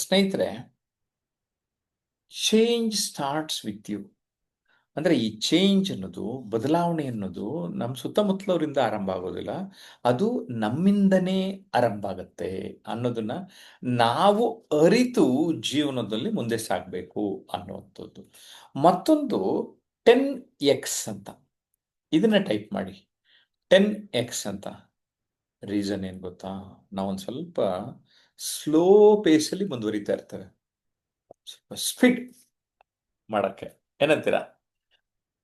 ಸ್ನೇಹಿತರೆ, change starts with you. ಅಂದರೆ ಈ ಚೇಂಜ್ ಅನ್ನೋದು, ಬದಲಾವಣೆ ಅನ್ನೋದು ನಮ್ಮ ಸುತ್ತಮುತ್ತಲವರಿಂದ ಆರಂಭ ಆಗೋದಿಲ್ಲ. ಅದು ನಮ್ಮಿಂದನೇ ಆರಂಭ ಆಗುತ್ತೆ ಅನ್ನೋದನ್ನ ನಾವು ಅರಿತು ಜೀವನದಲ್ಲಿ ಮುಂದೆ ಸಾಗಬೇಕು ಅನ್ನುವಂಥದ್ದು. ಮತ್ತೊಂದು 10x ಅಂತ, ಇದನ್ನ ಟೈಪ್ ಮಾಡಿ. 10x ಅಂತ. ರೀಸನ್ ಏನು ಗೊತ್ತಾ? ನಾವೊಂದು ಸ್ವಲ್ಪ ಸ್ಲೋ ಪೇಸಲ್ಲಿ ಮುಂದುವರಿತಾ ಇರ್ತೇವೆ, ಸ್ವಲ್ಪ ಸ್ಪೀಡ್ ಮಾಡಕ್ಕೆ. ಏನಂತೀರಾ?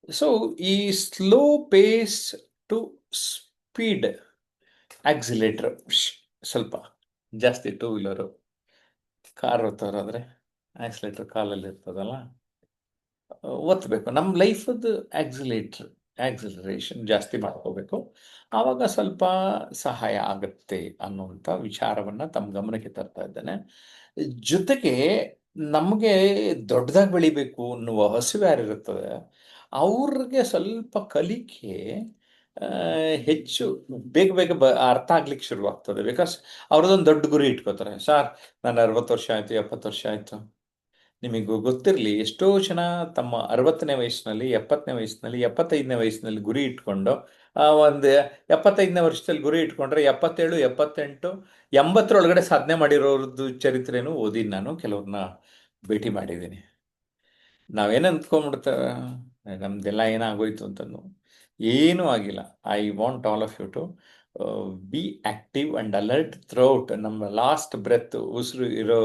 ಸೊ ಈ slow pace to speed accelerator ಸ್ವಲ್ಪ ಜಾಸ್ತಿ. ಟೂ ವೀಲರು, ಕಾರ್ ಓದ್ತವ್ರಾದ್ರೆ ಆಕ್ಸಿಲೇಟರ್ ಕಾಲಲ್ಲಿ ಇರ್ತದಲ್ಲ, ಒತ್ತಬೇಕು. ನಮ್ಮ ಲೈಫದ್ದು ಆಕ್ಸಿಲರೇಷನ್ ಜಾಸ್ತಿ ಮಾಡ್ಕೋಬೇಕು. ಆವಾಗ ಸ್ವಲ್ಪ ಸಹಾಯ ಆಗುತ್ತೆ ಅನ್ನುವಂಥ ವಿಚಾರವನ್ನು ತಮ್ಮ ಗಮನಕ್ಕೆ ತರ್ತಾ ಇದ್ದೇನೆ. ಜೊತೆಗೆ ನಮಗೆ ದೊಡ್ಡದಾಗಿ ಬೆಳಿಬೇಕು ಅನ್ನುವ ಹಸಿವು ಯಾರಿರುತ್ತದೆ, ಅವ್ರಿಗೆ ಸ್ವಲ್ಪ ಕಲಿಕೆ ಹೆಚ್ಚು ಬೇಗ ಬೇಗ ಅರ್ಥ ಆಗ್ಲಿಕ್ಕೆ ಶುರುವಾಗ್ತದೆ. ಬಿಕಾಸ್ ಅವ್ರದ್ದೊಂದು ದೊಡ್ಡ ಗುರಿ ಇಟ್ಕೋತಾರೆ. ಸರ್, ನಾನು 60 ವರ್ಷ ಆಯಿತು, 70 ವರ್ಷ ಆಯಿತು. ನಿಮಗೆ ಗೊತ್ತಿರಲಿ, ಎಷ್ಟೋ ಜನ ತಮ್ಮ 60ನೇ ವಯಸ್ಸಿನಲ್ಲಿ, 70ನೇ ವಯಸ್ಸಿನಲ್ಲಿ, 75ನೇ ವಯಸ್ಸಿನಲ್ಲಿ ಗುರಿ ಇಟ್ಕೊಂಡು ಒಂದು 75ನೇ ವರ್ಷದಲ್ಲಿ ಗುರಿ ಇಟ್ಕೊಂಡ್ರೆ 77, 78, 80ರೊಳಗಡೆ ಸಾಧನೆ ಮಾಡಿರೋರದ್ದು ಚರಿತ್ರೆನೂ ಓದಿದ್ದು ನಾನು, ಕೆಲವ್ರನ್ನ ಭೇಟಿ ಮಾಡಿದ್ದೀನಿ. ನಾವೇನು ಅಂದ್ಕೊಂಡ್ಬಿಡ್ತೇವೆ, ನಮ್ದೆಲ್ಲ ಏನಾಗೋಯ್ತು ಅಂತಂದು. ಏನೂ ಆಗಿಲ್ಲ. I want all of you to be active and alert throughout. ನಮ್ಮ ಲಾಸ್ಟ್ ಬ್ರೆತ್, ಉಸಿರು ಇರೋ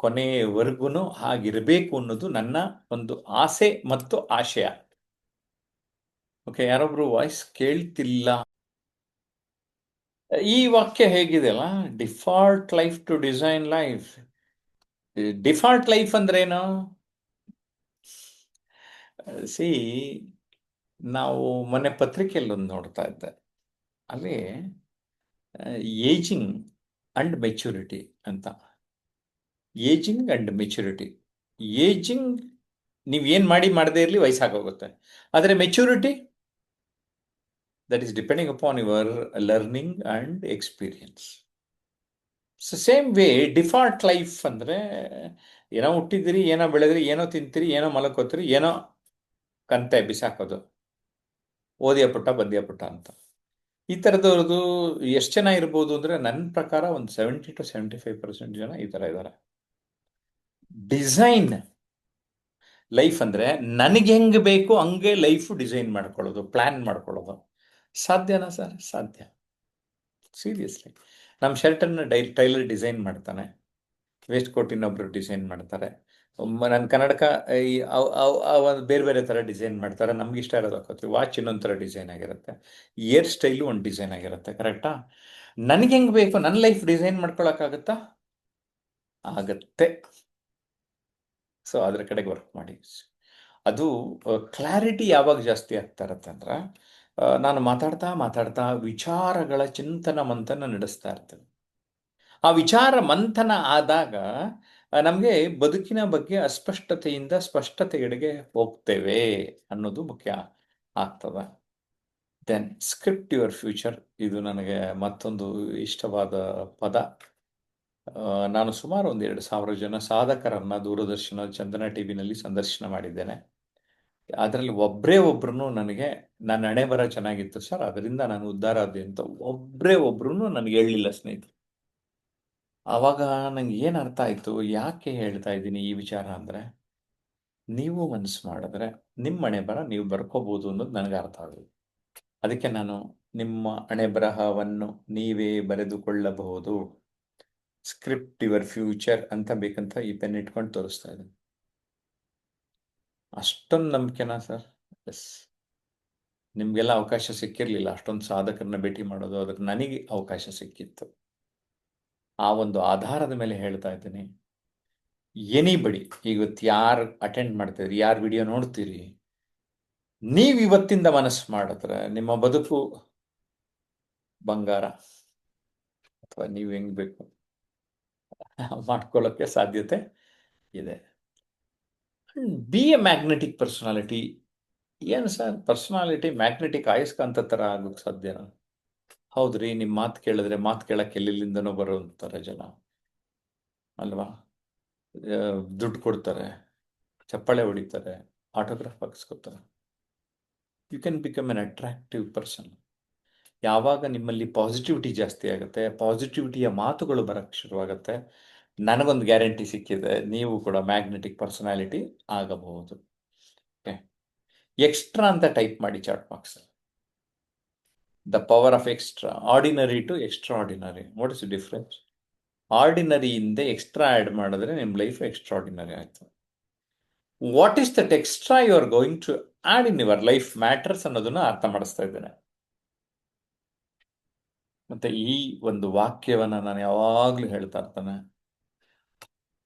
ಕೊನೆಯವರೆಗೂ ಹಾಗಿರಬೇಕು ಅನ್ನೋದು ನನ್ನ ಒಂದು ಆಸೆ ಮತ್ತು ಆಶಯ. ಓಕೆ, ಯಾರೊಬ್ರು ವಾಯ್ಸ್ ಕೇಳ್ತಿಲ್ಲ. ಈ ವಾಕ್ಯ ಹೇಗಿದೆಯಲ್ಲ, default life to design life. Default life ಅಂದ್ರೇನು? ಸಿ, ನಾವು ಮೊನ್ನೆ ಪತ್ರಿಕೆಯಲ್ಲಿ ಒಂದು ನೋಡ್ತಾ ಇದ್ದೆ. ಅಲ್ಲಿ ಏಜಿಂಗ್ ಅಂಡ್ ಮೆಚುರಿಟಿ ಅಂತ. Ageing and maturity. ಏಜಿಂಗ್ ನೀವು ಏನು ಮಾಡದೇ ಇರಲಿ ವಯಸ್ಸಾಗೋಗುತ್ತೆ. ಆದರೆ maturity, that is depending upon your learning and experience. So same way default life ಅಂದರೆ, ಏನೋ ಹುಟ್ಟಿದಿರಿ, ಏನೋ ಬೆಳೆದ್ರಿ, ಏನೋ ತಿಂತೀರಿ, ಏನೋ ಮಲಕೋತೀರಿ, ಏನೋ ಕಂತೆ ಬಿಸಾಕೋದು, ಓದಿಯ ಪುಟ್ಟ ಬಂದಿಯ ಪುಟ್ಟ ಅಂತ. ಈ ಥರದವ್ರದ್ದು ಎಷ್ಟು ಜನ ಇರ್ಬೋದು ಅಂದರೆ, ನನ್ನ ಪ್ರಕಾರ ಒಂದು 70 to 75% ಜನ ಈ ಥರ ಇದ್ದಾರೆ. ಡಿಸೈನ್ ಲೈಫ್ ಅಂದರೆ ನನಗೆ ಹೆಂಗೆ ಬೇಕು ಹಂಗೆ ಲೈಫು ಡಿಸೈನ್ ಮಾಡ್ಕೊಳ್ಳೋದು, ಪ್ಲ್ಯಾನ್ ಮಾಡ್ಕೊಳ್ಳೋದು. ಸಾಧ್ಯನಾ ಸರ್? ಸಾಧ್ಯ. ಸೀರಿಯಸ್ಲಿ. ನಮ್ಮ ಶರ್ಟನ್ನು ಟೈಲರ್ ಡಿಸೈನ್ ಮಾಡ್ತಾನೆ, ವೇಸ್ಟ್ ಕೋಟ್ ಇನ್ನೊಬ್ರು ಡಿಸೈನ್ ಮಾಡ್ತಾರೆ, ನನ್ನ ಕನ್ನಡಕ ಒಂದು ಬೇರೆ ಬೇರೆ ಥರ ಡಿಸೈನ್ ಮಾಡ್ತಾರೆ. ನಮ್ಗೆ ಇಷ್ಟ ಇರೋದು ಹಾಕೋತೀವಿ. ವಾಚ್ ಇನ್ನೊಂದು ಥರ ಡಿಸೈನ್ ಆಗಿರುತ್ತೆ, ಏರ್ ಸ್ಟೈಲು ಒಂದು ಡಿಸೈನ್ ಆಗಿರುತ್ತೆ. ಕರೆಕ್ಟಾ? ನನಗೆ ಹೆಂಗೆ ಬೇಕು ನನ್ನ ಲೈಫ್ ಡಿಸೈನ್ ಮಾಡ್ಕೊಳಕ್ಕಾಗತ್ತಾ? ಆಗತ್ತೆ. ಸೊ ಅದ್ರ ಕಡೆಗೆ ವರ್ಕ್ ಮಾಡಿ. ಅದು ಕ್ಲಾರಿಟಿ ಯಾವಾಗ ಜಾಸ್ತಿ ಆಗ್ತಾ ಇರತ್ತೆ ಅಂದ್ರೆ, ನಾನು ಮಾತಾಡ್ತಾ ಮಾತಾಡ್ತಾ ವಿಚಾರಗಳ ಚಿಂತನ ಮಂಥನ ನಡೆಸ್ತಾ ಇರ್ತೇನೆ. ಆ ವಿಚಾರ ಮಂಥನ ಆದಾಗ ನಮಗೆ ಬದುಕಿನ ಬಗ್ಗೆ ಅಸ್ಪಷ್ಟತೆಯಿಂದ ಸ್ಪಷ್ಟತೆಯೆಡೆಗೆ ಹೋಗ್ತೇವೆ ಅನ್ನೋದು ಮುಖ್ಯ ಆಗ್ತದೆ. ದೆನ್ ಸ್ಕ್ರಿಪ್ಟ್ ಯುವರ್ ಫ್ಯೂಚರ್, ಇದು ನನಗೆ ಮತ್ತೊಂದು ಇಷ್ಟವಾದ ಪದ. ನಾನು ಸುಮಾರು ಒಂದು 2,000 ಜನ ಸಾಧಕರನ್ನು ದೂರದರ್ಶನ, ಚಂದನ ಟಿವಿನಲ್ಲಿ ಸಂದರ್ಶನ ಮಾಡಿದ್ದೇನೆ. ಅದರಲ್ಲಿ ಒಬ್ಬರೇ ಒಬ್ರು ನನಗೆ ನನ್ನ ಹಣೆ ಬರ ಚೆನ್ನಾಗಿತ್ತು ಸರ್, ಅದರಿಂದ ನಾನು ಉದ್ಧಾರ ಆದೆ ಅಂತ ಒಬ್ಬರೇ ಒಬ್ರು ನನಗೆ ಹೇಳಲಿಲ್ಲ ಸ್ನೇಹಿತರು. ಆವಾಗ ನಂಗೆ ಏನು ಅರ್ಥ ಆಯಿತು, ಯಾಕೆ ಹೇಳ್ತಾ ಇದ್ದೀನಿ ಈ ವಿಚಾರ ಅಂದರೆ, ನೀವು ಮನಸ್ಸು ಮಾಡಿದ್ರೆ ನಿಮ್ಮ ಹಣೆ ಬರ ನೀವು ಬರ್ಕೋಬೋದು ಅನ್ನೋದು ನನಗೆ ಅರ್ಥ ಆಗೋದು. ಅದಕ್ಕೆ ನಾನು ನಿಮ್ಮ ಹಣೆ ಬರಹವನ್ನು ನೀವೇ ಬರೆದುಕೊಳ್ಳಬಹುದು, ಸ್ಕ್ರಿಪ್ಟ್ ಯುವರ್ ಫ್ಯೂಚರ್ ಅಂತ ಬೇಕಂತ ಈ ಪೆನ್ ಇಟ್ಕೊಂಡು ತೋರಿಸ್ತಾ ಇದ್ದೀನಿ. ಅಷ್ಟೊಂದು ನಂಬಿಕೆನಾ ಸರ್? ಎಸ್. ನಿಮಗೆಲ್ಲ ಅವಕಾಶ ಸಿಕ್ಕಿರಲಿಲ್ಲ ಅಷ್ಟೊಂದು ಸಾಧಕರನ್ನ ಭೇಟಿ ಮಾಡೋದು, ಅದಕ್ಕೆ ನನಗೆ ಅವಕಾಶ ಸಿಕ್ಕಿತ್ತು. ಆ ಒಂದು ಆಧಾರದ ಮೇಲೆ ಹೇಳ್ತಾ ಇದ್ದೀನಿ. ಎನಿಬಡಿ, ಇವತ್ತು ಯಾರು ಅಟೆಂಡ್ ಮಾಡ್ತೀರಿ, ಯಾರು ವಿಡಿಯೋ ನೋಡ್ತೀರಿ, ನೀವು ಇವತ್ತಿಂದ ಮನಸ್ಸು ಮಾಡಿದ್ರೆ ನಿಮ್ಮ ಬದುಕು ಬಂಗಾರ, ಅಥವಾ ನೀವು ಹೆಂಗೆ ಬೇಕು ಮಾಡ್ಕೊಳ್ಳೋಕ್ಕೆ ಸಾಧ್ಯತೆ ಇದೆ. B A magnetic personality. ಏನು ಸರ್ ಪರ್ಸನಾಲಿಟಿ ಮ್ಯಾಗ್ನೆಟಿಕ್ ಅಯಸ್ಕಾಂತ ಥರ ಆಗೋಕ್ಕೆ ಸಾಧ್ಯನಾ? ಹೌದ್ರಿ, ನಿಮ್ಮ ಮಾತು ಕೇಳಿದ್ರೆ ಮಾತು ಕೇಳಕ್ಕೆ ಎಲ್ಲೆಲ್ಲಿಂದನೋ ಬರೋಂಥರ ಜನ ಅಲ್ವಾ? ದುಡ್ಡು ಕೊಡ್ತಾರೆ, ಚಪ್ಪಾಳೆ ಹೊಡಿತಾರೆ, ಆಟೋಗ್ರಾಫ್ ಹಾಕಿಸ್ಕೊತಾರೆ. You can become an attractive person. ಯಾವಾಗ ನಿಮ್ಮಲ್ಲಿ ಪಾಸಿಟಿವಿಟಿ ಜಾಸ್ತಿ ಆಗುತ್ತೆ, ಪಾಸಿಟಿವಿಟಿಯ ಮಾತುಗಳು ಬರೋಕ್ಕೆ ಶುರುವಾಗುತ್ತೆ, ನನಗೊಂದು ಗ್ಯಾರಂಟಿ ಸಿಕ್ಕಿದೆ, ನೀವು ಕೂಡ ಮ್ಯಾಗ್ನೆಟಿಕ್ ಪರ್ಸನಾಲಿಟಿ ಆಗಬಹುದು. ಓಕೆ, ಎಕ್ಸ್ಟ್ರಾ ಅಂತ ಟೈಪ್ ಮಾಡಿ chat box. The power of extra, ordinary to extra ordinary. What is difference? ಆರ್ಡಿನರಿಯಿಂದ ಎಕ್ಸ್ಟ್ರಾ ಆ್ಯಡ್ ಮಾಡಿದ್ರೆ ನಿಮ್ಮ ಲೈಫ್ ಎಕ್ಸ್ಟ್ರಾರ್ಡಿನರಿ ಆಯಿತು. What is that extra you are going to add in your life matters ಅನ್ನೋದನ್ನ ಅರ್ಥ ಮಾಡಿಸ್ತಾ ಇದ್ದೇನೆ. ಮತ್ತೆ ಈ ಒಂದು ವಾಕ್ಯವನ್ನ ನಾನು ಯಾವಾಗಲೂ ಹೇಳ್ತಾ ಇರ್ತಾನೆ.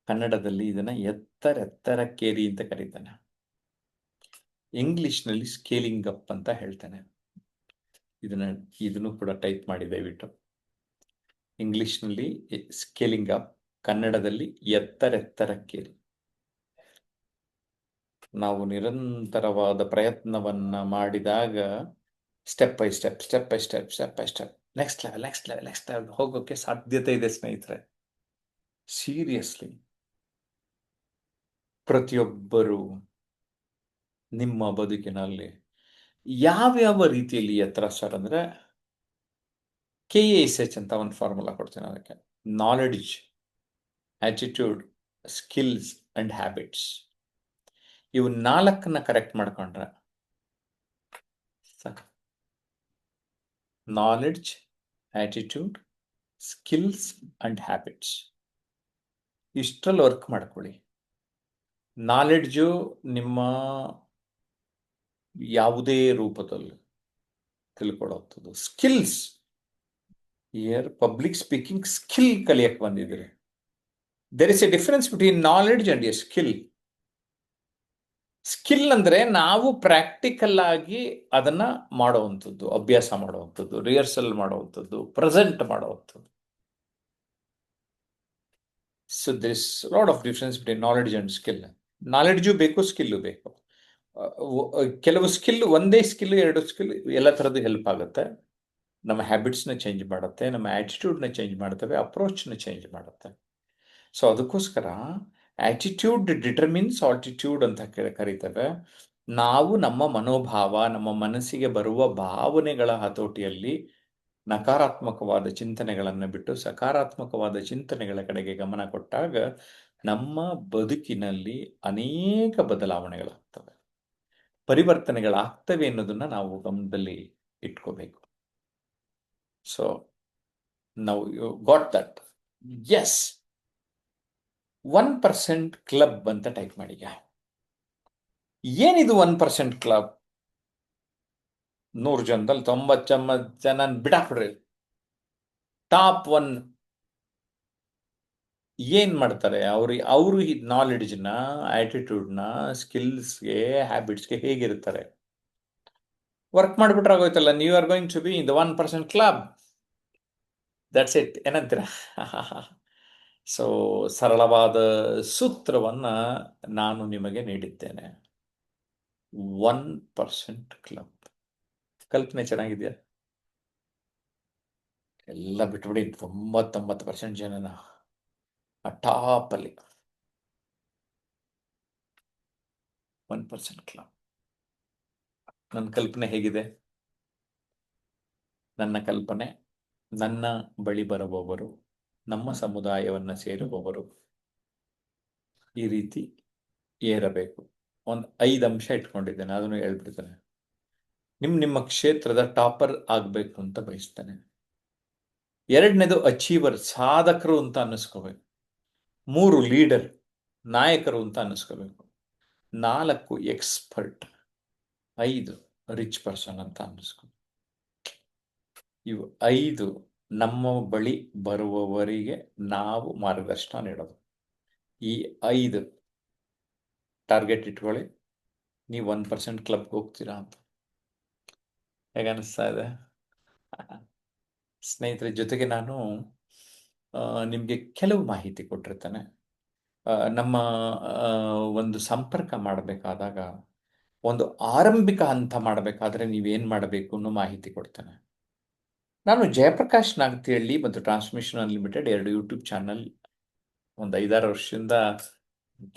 ಕನ್ನಡದಲ್ಲಿ ಇದನ್ನ ಎತ್ತರೆತ್ತರಕ್ಕೇರಿ ಅಂತ ಕರೀತಾನೆ. ಇಂಗ್ಲಿಷ್ನಲ್ಲಿ ಸ್ಕೇಲಿಂಗ್ ಅಪ್ ಅಂತ ಹೇಳ್ತಾನೆ. ಇದನ್ನು ಕೂಡ ಟೈಪ್ ಮಾಡಿ ದಯವಿಟ್ಟು. ಇಂಗ್ಲಿಷ್ನಲ್ಲಿ ಸ್ಕೇಲಿಂಗ್ ಅಪ್, ಕನ್ನಡದಲ್ಲಿ ಎತ್ತರೆತ್ತರಕ್ಕೇರಿ. ನಾವು ನಿರಂತರವಾದ ಪ್ರಯತ್ನವನ್ನ ಮಾಡಿದಾಗ step by step next level ಹೋಗೋಕೆ ಸಾಧ್ಯತೆ ಇದೆ ಸ್ನೇಹಿತರೆ. ಸೀರಿಯಸ್ಲಿ, ಪ್ರತಿಯೊಬ್ಬರು ನಿಮ್ಮ ಬದುಕಿನಲ್ಲಿ ಯಾವ್ಯಾವ ರೀತಿಯಲ್ಲಿ ಎತ್ತರ ಸರ್ ಅಂದರೆ, KASH ಅಂತ ಒಂದು ಫಾರ್ಮುಲಾ ಕೊಡ್ತೀನಿ ಅದಕ್ಕೆ. Knowledge, attitude, skills and habits. ಇವು 4 ಕರೆಕ್ಟ್ ಮಾಡ್ಕೊಂಡ್ರೆ ಸಾಕು. Knowledge, attitude, skills and habits, ಇಷ್ಟರಲ್ಲಿ ವರ್ಕ್ ಮಾಡ್ಕೊಳ್ಳಿ. ನಾಲೆಡ್ಜು ನಿಮ್ಮ ಯಾವುದೇ ರೂಪದಲ್ಲಿ ತಿಳ್ಕೊಳ್ಳೋದು. ಸ್ಕಿಲ್ಸ್, ಪಬ್ಲಿಕ್ ಸ್ಪೀಕಿಂಗ್ ಸ್ಕಿಲ್ ಕಲಿಯಕ್ಕೆ ಬಂದಿದ್ದೀರಿ. There is a difference between knowledge and a skill. Skill ಅಂದ್ರೆ ನಾವು ಪ್ರಾಕ್ಟಿಕಲ್ ಆಗಿ ಅದನ್ನ ಮಾಡುವಂಥದ್ದು, ಅಭ್ಯಾಸ ಮಾಡುವಂಥದ್ದು, ರಿಹರ್ಸಲ್ ಮಾಡುವಂಥದ್ದು, ಪ್ರೆಸೆಂಟ್ ಮಾಡುವಂಥದ್ದು. So there is lot of difference between knowledge and skill. Knowledge ಬೇಕು, ಸ್ಕಿಲ್ಲು ಬೇಕು. ಕೆಲವು ಸ್ಕಿಲ್, ಒಂದೇ ಸ್ಕಿಲ್, 2 ಸ್ಕಿಲ್ ಎಲ್ಲ ಥರದ್ದು ಹೆಲ್ಪ್ ಆಗುತ್ತೆ. ನಮ್ಮ ಹ್ಯಾಬಿಟ್ಸ್ನ ಚೇಂಜ್ ಮಾಡುತ್ತೆ, ನಮ್ಮ ಆ್ಯಟಿಟ್ಯೂಡ್ನ ಚೇಂಜ್ ಮಾಡ್ತವೆ, ಅಪ್ರೋಚ್ನ ಚೇಂಜ್ ಮಾಡುತ್ತೆ. ಸೊ ಅದಕ್ಕೋಸ್ಕರ ಆಟಿಟ್ಯೂಡ್ ಡಿಟರ್ಮಿನ್ಸ್ ಆಲ್ಟಿಟ್ಯೂಡ್ ಅಂತ ಕರೀತೇವೆ. ನಾವು ನಮ್ಮ ಮನೋಭಾವ, ನಮ್ಮ ಮನಸ್ಸಿಗೆ ಬರುವ ಭಾವನೆಗಳ ಹತೋಟಿಯಲ್ಲಿ ನಕಾರಾತ್ಮಕವಾದ ಚಿಂತನೆಗಳನ್ನು ಬಿಟ್ಟು ಸಕಾರಾತ್ಮಕವಾದ ಚಿಂತನೆಗಳ ಕಡೆಗೆ ಗಮನ ಕೊಟ್ಟಾಗ ನಮ್ಮ ಬದುಕಿನಲ್ಲಿ ಅನೇಕ ಬದಲಾವಣೆಗಳಾಗ್ತವೆ, ಪರಿವರ್ತನೆಗಳಾಗ್ತವೆ ಅನ್ನೋದನ್ನ ನಾವು ಗಮನದಲ್ಲಿ ಇಟ್ಕೋಬೇಕು. ಸೊ ನಾವು you got that. Yes, 1% club ಅಂತ ಟೈಪ್ ಮಾಡಿ. ಏನಿದು 1% ಕ್ಲಬ್? 100 ಜನದಲ್ಲಿ 99 ಜನ ಬಿಡಾಕ್ಬಿಡ್ರಿ. ಟಾಪ್ 1 ಏನ್ ಮಾಡ್ತಾರೆ? ಅವರು ನಾಲೆಡ್ಜ್ನ, ಆಟಿಟ್ಯೂಡ್ನ, ಸ್ಕಿಲ್ಸ್ಗೆ, ಹ್ಯಾಬಿಟ್ಸ್ಗೆ ಹೇಗಿರ್ತಾರೆ? ವರ್ಕ್ ಮಾಡಿಬಿಟ್ರೆ ಆಗೋಯ್ತಲ್ಲ. ನೀವು are going to be in the 1% club. That's it. ಏನಂತೀರಾ? ಸೊ ಸರಳವಾದ ಸೂತ್ರವನ್ನ ನಾನು ನಿಮಗೆ ನೀಡಿದ್ದೇನೆ. 1% ಕ್ಲಬ್. ಕಲ್ಪನೆ ಚೆನ್ನಾಗಿದೆಯಾ? ಎಲ್ಲ ಬಿಟ್ಬಿಡಿ. 99% ಜನನ ಆ ಟಾಪಲ್ಲಿ 1% ಕ್ಲಬ್. ನನ್ನ ಕಲ್ಪನೆ ಹೇಗಿದೆ? ನನ್ನ ಕಲ್ಪನೆ, ನನ್ನ ಬಳಿ ಬರುವವರು, ನಮ್ಮ ಸಮುದಾಯವನ್ನು ಸೇರುವವರು ಈ ರೀತಿ ಏರಬೇಕು. ಒಂದು 5 ಅಂಶ ಇಟ್ಕೊಂಡಿದ್ದೇನೆ, ಅದನ್ನು ಹೇಳ್ಬಿಡ್ತೇನೆ. ನಿಮ್ಮ ಕ್ಷೇತ್ರದ ಟಾಪರ್ ಆಗಬೇಕು ಅಂತ ಬಯಸ್ತೇನೆ. 2ನೇದು ಅಚೀವರ್, ಸಾಧಕರು ಅಂತ ಅನ್ನಿಸ್ಕೋಬೇಕು. 3 ಲೀಡರ್, ನಾಯಕರು ಅಂತ ಅನ್ನಿಸ್ಕೋಬೇಕು. 4 ಎಕ್ಸ್ಪರ್ಟ್, 5 ರಿಚ್ ಪರ್ಸನ್ ಅಂತ ಅನ್ನಿಸ್ಕೊ. ಇವು 5 ನಮ್ಮ ಬಳಿ ಬರುವವರಿಗೆ ನಾವು ಮಾರ್ಗದರ್ಶನ ನೀಡೋದು. ಈ 5 ಟಾರ್ಗೆಟ್ ಇಟ್ಕೊಳ್ಳಿ. ನೀವು 1% ಕ್ಲಬ್ಗೆ ಹೋಗ್ತೀರಾ ಅಂತ ಹೇಗೆ ಅನಿಸ್ತಾ ಇದೆ ಸ್ನೇಹಿತರೆ? ಜೊತೆಗೆ ನಾನು ನಿಮಗೆ ಕೆಲವು ಮಾಹಿತಿ ಕೊಟ್ಟಿರ್ತೇನೆ. ನಮ್ಮ ಒಂದು ಸಂಪರ್ಕ ಮಾಡಬೇಕಾದಾಗ, ಒಂದು ಆರಂಭಿಕ ಹಂತ ಮಾಡಬೇಕಾದ್ರೆ ನೀವೇನು ಮಾಡಬೇಕು ಅನ್ನೋ ಮಾಹಿತಿ ಕೊಡ್ತೇನೆ. ನಾನು ಜಯಪ್ರಕಾಶ್ ನಾಗ್ತಿಹಳ್ಳಿ ಮತ್ತು ಟ್ರಾನ್ಸ್ಮಿಷನ್ ಅನ್ಲಿಮಿಟೆಡ್ 2 ಯೂಟ್ಯೂಬ್ ಚಾನಲ್ ಒಂದು 5-6 ವರ್ಷದಿಂದ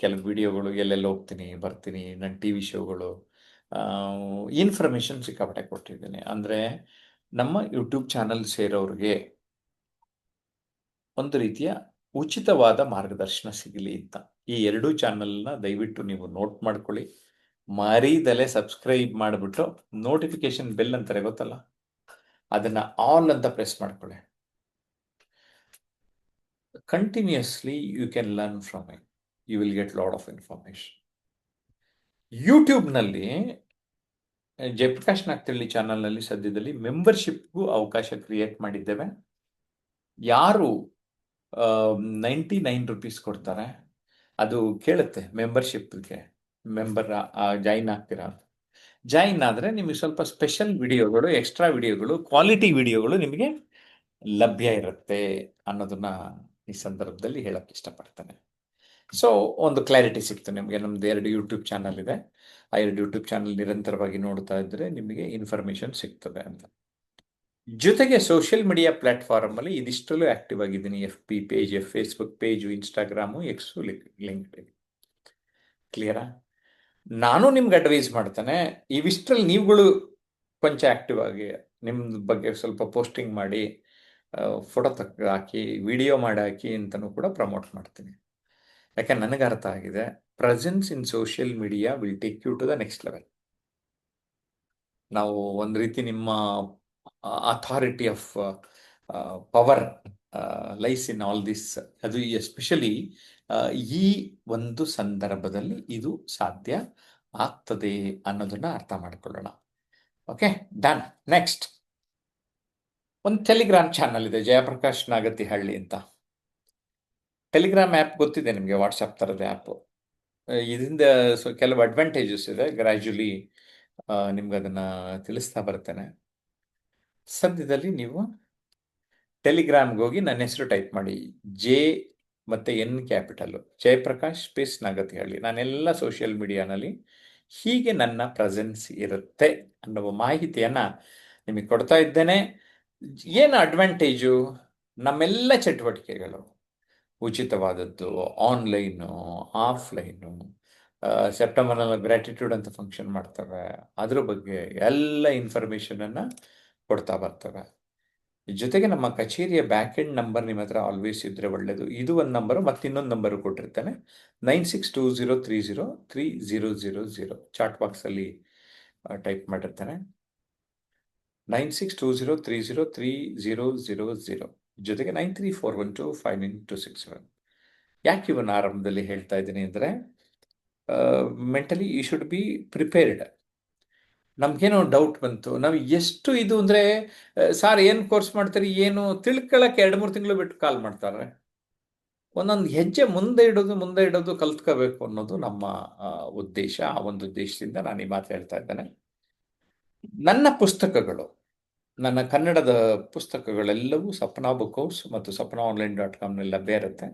ಕೆಲವು ವಿಡಿಯೋಗಳು ಎಲ್ಲೆಲ್ಲಿ ಹೋಗ್ತೀನಿ ಬರ್ತೀನಿ, ನನ್ನ ಟಿ ವಿ ಶೋಗಳು, ಇನ್ಫಾರ್ಮೇಷನ್ ಸಿಕ್ಕಾಪಟ್ಟೆ ಕೊಟ್ಟಿದ್ದೀನಿ. ಅಂದರೆ ನಮ್ಮ ಯೂಟ್ಯೂಬ್ ಚಾನಲ್ ಸೇರೋರಿಗೆ ಒಂದು ರೀತಿಯ ಉಚಿತವಾದ ಮಾರ್ಗದರ್ಶನ ಸಿಗಲಿ ಅಂತ. ಈ ಎರಡೂ ಚಾನಲ್ನ ದಯವಿಟ್ಟು ನೀವು ನೋಟ್ ಮಾಡ್ಕೊಳ್ಳಿ. ಮರೀದಲೆ ಸಬ್ಸ್ಕ್ರೈಬ್ ಮಾಡಿಬಿಟ್ಟು ನೋಟಿಫಿಕೇಶನ್ ಬೆಲ್ ಅಂತಾರೆ ಗೊತ್ತಲ್ಲ, ಅದನ್ನ ಆಲ್ ಅಂತ ಪ್ರೆಸ್ ಮಾಡ್ಕೊಳ್ಳಿ. Continuously you can learn from it. You will get lot of information. ಯೂಟ್ಯೂಬ್ನಲ್ಲಿ ಜಯಪ್ರಕಾಶ್ ನಾಗ್ತಿಹಳ್ಳಿ ಚಾನಲ್ನಲ್ಲಿ ಸದ್ಯದಲ್ಲಿ ಮೆಂಬರ್ಶಿಪ್ಗೂ ಅವಕಾಶ ಕ್ರಿಯೇಟ್ ಮಾಡಿದ್ದೇವೆ. ಯಾರು 99 ರುಪೀಸ್ ಕೊಡ್ತಾರೆ, ಅದು ಕೇಳುತ್ತೆ ಮೆಂಬರ್ಶಿಪ್ಗೆ ಮೆಂಬರ್ ಜಾಯಿನ್ ಆಗ್ತೀರಾ. ಜಾಯಿನ್ ಆದರೆ ನಿಮಗೆ ಸ್ವಲ್ಪ ಸ್ಪೆಷಲ್ ವಿಡಿಯೋಗಳು, ಎಕ್ಸ್ಟ್ರಾ ವಿಡಿಯೋಗಳು, ಕ್ವಾಲಿಟಿ ವಿಡಿಯೋಗಳು ನಿಮಗೆ ಲಭ್ಯ ಇರುತ್ತೆ ಅನ್ನೋದನ್ನ ಈ ಸಂದರ್ಭದಲ್ಲಿ ಹೇಳಕ್ಕೆ ಇಷ್ಟಪಡ್ತೇನೆ. ಸೊ ಒಂದು ಕ್ಲಾರಿಟಿ ಸಿಕ್ತು ನಿಮಗೆ. ನಮ್ದು 2 ಯೂಟ್ಯೂಬ್ ಚಾನಲ್ ಇದೆ. ಆ 2 ಯೂಟ್ಯೂಬ್ ಚಾನಲ್ ನಿರಂತರವಾಗಿ ನೋಡ್ತಾ ಇದ್ರೆ ನಿಮಗೆ ಇನ್ಫಾರ್ಮೇಶನ್ ಸಿಗ್ತದೆ ಅಂತ. ಜೊತೆಗೆ ಸೋಷಿಯಲ್ ಮೀಡಿಯಾ ಪ್ಲಾಟ್ಫಾರ್ಮ್ ಅಲ್ಲಿ ಇದಿಷ್ಟರಲ್ಲೂ ಆಕ್ಟಿವ್ ಆಗಿದ್ದೀನಿ. FB page, Facebook page, Instagram, X, LinkedIn. ಕ್ಲಿಯರಾ? ನಾನು ನಿಮ್ಗೆ ಅಡ್ವೈಸ್ ಮಾಡ್ತೇನೆ, ಇವಿಷ್ಟರಲ್ಲಿ ನೀವುಗಳು ಕೊಂಚ ಆಕ್ಟಿವ್ ಆಗಿ ನಿಮ್ದು ಬಗ್ಗೆ ಸ್ವಲ್ಪ ಪೋಸ್ಟಿಂಗ್ ಮಾಡಿ, ಫೋಟೋ ಹಾಕಿ, ವಿಡಿಯೋ ಮಾಡಿ ಹಾಕಿ ಅಂತಲೂ ಕೂಡ ಪ್ರಮೋಟ್ ಮಾಡ್ತೀನಿ. ಯಾಕೆ ನನಗೆ ಅರ್ಥ ಆಗಿದೆ, presence in social media will take you to the next level. ನಾವು ಒಂದು ರೀತಿ ನಿಮ್ಮ authority of power lies in all this. ಅದು ಎಸ್ಪೆಷಲಿ ಈ ಒಂದು ಸಂದರ್ಭದಲ್ಲಿ ಇದು ಸಾಧ್ಯ ಆಗ್ತದೆ ಅನ್ನೋದನ್ನ ಅರ್ಥ ಮಾಡ್ಕೊಳ್ಳೋಣ. Okay, done. ನೆಕ್ಸ್ಟ್, ಒಂದು ಟೆಲಿಗ್ರಾಮ್ ಚಾನಲ್ ಇದೆ, ಜಯಪ್ರಕಾಶ್ ನಾಗತಿಹಳ್ಳಿ ಅಂತ. ಟೆಲಿಗ್ರಾಮ್ ಆ್ಯಪ್ ಗೊತ್ತಿದೆ ನಿಮಗೆ, ವಾಟ್ಸಪ್ ಥರದ ಆ್ಯಪು. ಇದರಿಂದ ಕೆಲವು ಅಡ್ವಾಂಟೇಜಸ್ ಇದೆ. ಗ್ರ್ಯಾಜುಲಿ ನಿಮ್ಗೆ ಅದನ್ನು ತಿಳಿಸ್ತಾ ಬರ್ತೇನೆ. ಸದ್ಯದಲ್ಲಿ ನೀವು ಟೆಲಿಗ್ರಾಮ್ಗೆ ಹೋಗಿ ನನ್ನ ಹೆಸರು ಟೈಪ್ ಮಾಡಿ, ಜೆ ಮತ್ತು N capital, Jayaprakash space Nagathihalli. ನಾನೆಲ್ಲ ಸೋಷಿಯಲ್ ಮೀಡಿಯಾನಲ್ಲಿ ಹೀಗೆ ನನ್ನ ಪ್ರೆಸೆನ್ಸ್ ಇರುತ್ತೆ ಅನ್ನುವ ಮಾಹಿತಿಯನ್ನು ನಿಮಗೆ ಕೊಡ್ತಾ ಇದ್ದೇನೆ. ಏನು ಅಡ್ವಾಂಟೇಜು? ನಮ್ಮೆಲ್ಲ ಚಟುವಟಿಕೆಗಳು ಉಚಿತವಾದದ್ದು, ಆನ್ಲೈನು, ಆಫ್ಲೈನು. ಸೆಪ್ಟೆಂಬರ್ನಲ್ಲಿ ಗ್ರ್ಯಾಟಿಟ್ಯೂಡ್ ಅಂತ ಫಂಕ್ಷನ್ ಮಾಡ್ತವೆ, ಅದ್ರ ಬಗ್ಗೆ ಎಲ್ಲ ಇನ್ಫಾರ್ಮೇಷನನ್ನು ಕೊಡ್ತಾ ಬರ್ತವೆ. ಜೊತೆಗೆ ನಮ್ಮ ಕಚೇರಿಯ ಬ್ಯಾಕ್ ಎಂಡ್ ನಂಬರ್ ನಿಮ್ಮ ಹತ್ರ ಆಲ್ವೇಸ್ ಇದ್ದರೆ ಒಳ್ಳೆಯದು. ಇದು ಒಂದು ನಂಬರು, ಮತ್ತು ಇನ್ನೊಂದು ನಂಬರು ಕೊಟ್ಟಿರ್ತೇನೆ, 9620303000. ಚಾಟ್ ಬಾಕ್ಸಲ್ಲಿ ಟೈಪ್ ಮಾಡಿರ್ತೇನೆ, 9620303000. ಜೊತೆಗೆ 9341259267. ಯಾಕೆ ಇವನ್ನ ಆರಂಭದಲ್ಲಿ ಹೇಳ್ತಾ ಇದ್ದೀನಿ ಅಂದರೆ, mentally you should be prepared. ನಮಗೇನೋ ಡೌಟ್ ಬಂತು, ನಾವು ಎಷ್ಟು ಇದು ಅಂದರೆ, ಸಾರ್ ಏನು ಕೋರ್ಸ್ ಮಾಡ್ತೀರಿ, ಏನು ತಿಳ್ಕೊಳ್ಳೋಕ್ಕೆ 2-3 ತಿಂಗಳು ಬಿಟ್ಟು ಕಾಲ್ ಮಾಡ್ತಾರೆ. ಒಂದೊಂದು ಹೆಜ್ಜೆ ಮುಂದೆ ಇಡೋದು ಕಲ್ತ್ಕೋಬೇಕು ಅನ್ನೋದು ನಮ್ಮ ಉದ್ದೇಶ. ಆ ಒಂದು ಉದ್ದೇಶದಿಂದ ನಾನು ಈ ಮಾತು ಹೇಳ್ತಾ ಇದ್ದೇನೆ. ನನ್ನ ಪುಸ್ತಕಗಳು, ನನ್ನ ಕನ್ನಡದ ಪುಸ್ತಕಗಳೆಲ್ಲವೂ ಸಪ್ನಾ ಬುಕ್ ಹೌಸ್ ಮತ್ತು sapnaonline.comನಲ್ಲಿ ಲಭ್ಯ ಇರುತ್ತೆ.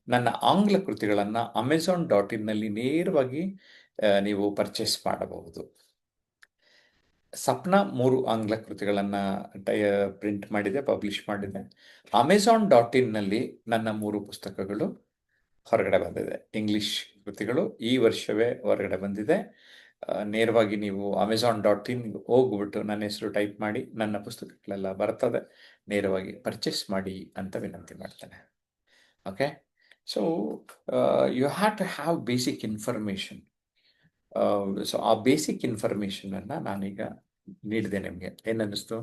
ನನ್ನ ಆಂಗ್ಲ ಕೃತಿಗಳನ್ನು Amazon.in ನೇರವಾಗಿ ನೀವು ಪರ್ಚೇಸ್ ಮಾಡಬಹುದು. ಸಪ್ನಾ 3 ಆಂಗ್ಲ ಕೃತಿಗಳನ್ನು ಪ್ರಿಂಟ್ ಮಾಡಿದೆ, ಪಬ್ಲಿಷ್ ಮಾಡಿದೆ. Amazon.in ನನ್ನ 3 ಪುಸ್ತಕಗಳು ಹೊರಗಡೆ ಬಂದಿದೆ. ಇಂಗ್ಲಿಷ್ ಕೃತಿಗಳು ಈ ವರ್ಷವೇ ಹೊರಗಡೆ ಬಂದಿದೆ. ನೇರವಾಗಿ ನೀವು Amazon.in ಹೋಗ್ಬಿಟ್ಟು ನನ್ನ ಹೆಸರು ಟೈಪ್ ಮಾಡಿ, ನನ್ನ ಪುಸ್ತಕಗಳೆಲ್ಲ ಬರ್ತದೆ, ನೇರವಾಗಿ ಪರ್ಚೇಸ್ ಮಾಡಿ ಅಂತ ವಿನಂತಿ ಮಾಡ್ತೇನೆ. Okay, so you have to have basic information. So ಆ ಬೇಸಿಕ್ ಇನ್ಫಾರ್ಮೇಷನನ್ನು ನಾನೀಗ ನೀಡಿದೆ ನಿಮಗೆ. ಏನನ್ನಿಸ್ತು?